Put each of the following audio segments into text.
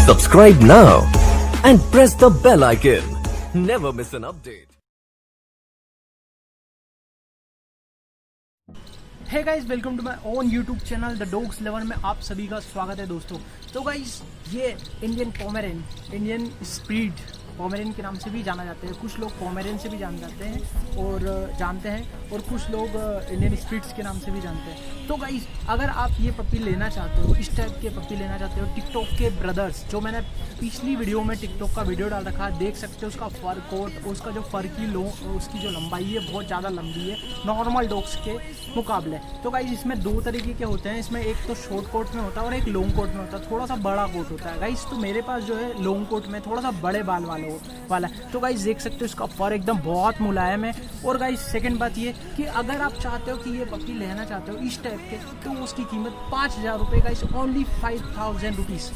Subscribe now and press the bell icon. Never miss an update. Hey guys, welcome to my own YouTube channel the dogs lover में आप सभी का स्वागत है दोस्तों। तो गाइस, ये इंडियन पोमेरेन, इंडियन स्पीड पोमेरेन के नाम से भी जाना जाते हैं। कुछ लोग पोमेरेन से भी जान जाते हैं और कुछ लोग इंडियन स्पीड्स के नाम से भी जानते हैं। तो गाइस, अगर आप ये पपी लेना चाहते हो, इस टाइप के पपी लेना चाहते हो, टिकटॉक के ब्रदर्स, जो मैंने पिछली वीडियो में टिकटॉक का वीडियो डाल रखा है, देख सकते हो उसका फर कोट, उसका जो फर की उसकी जो लंबाई है बहुत ज़्यादा लंबी है नॉर्मल डॉग्स के मुकाबले। तो गाइस, इसमें दो तरीके के होते हैं। इसमें एक तो शॉर्ट कोट में होता है और एक लॉन्ग कोट में होता है, थोड़ा सा बड़ा कोट होता है। गाइस, तो मेरे पास जो है लॉन्ग कोट में थोड़ा सा बड़े बाल वाला है। तो गाइस, देख सकते हो इसका फर एकदम बहुत मुलायम है। और गाइस, सेकंड बात ये कि अगर आप चाहते हो कि ये पपी लेना चाहते हो इस टाइप के, तो उसकी कीमत 5,000 रुपये। Guys, only 5,000 rupees.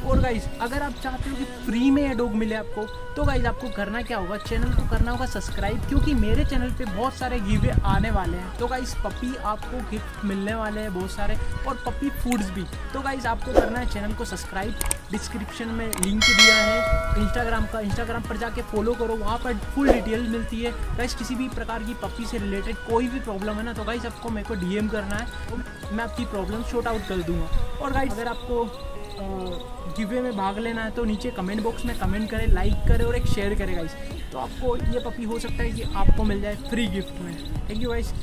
और गाइस, अगर आप चाहते हो कि फ्री में ये डॉग मिले आपको, तो गाइस आपको करना क्या होगा, चैनल को करना होगा सब्सक्राइब, क्योंकि मेरे चैनल पे बहुत सारे गिवे आने वाले हैं। तो गाइस, पपी आपको गिफ्ट मिलने वाले हैं बहुत सारे, और पपी फूड्स भी। तो गाइस, आपको करना है चैनल को सब्सक्राइब, डिस्क्रिप्शन में लिंक दिया है इंस्टाग्राम पर जाके फॉलो करो, वहाँ पर फुल डिटेल मिलती है। गाइस, किसी भी प्रकार की पपी से रिलेटेड कोई भी प्रॉब्लम है ना, तो गाइस आपको मेरे को डीएम करना है, तो मैं आपकी प्रॉब्लम शॉर्ट आउट कर दूँगा। और गाइस, अगर आपको गिवे में भाग लेना है तो नीचे कमेंट बॉक्स में कमेंट करें, लाइक करें और एक शेयर करें गाइस, तो आपको ये पपी हो सकता है कि आपको मिल जाए फ्री गिफ्ट में। Thank you guys.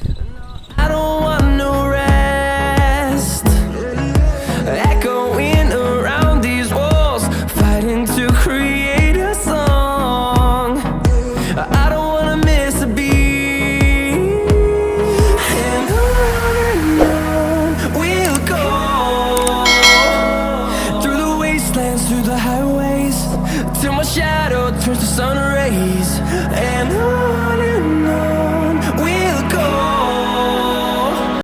I don't want no rest, echoing around these walls, fighting to create a song. I don't wanna miss a beat, and on we'll go, through the wastelands, through the highways, till my shadow turns to sun rays.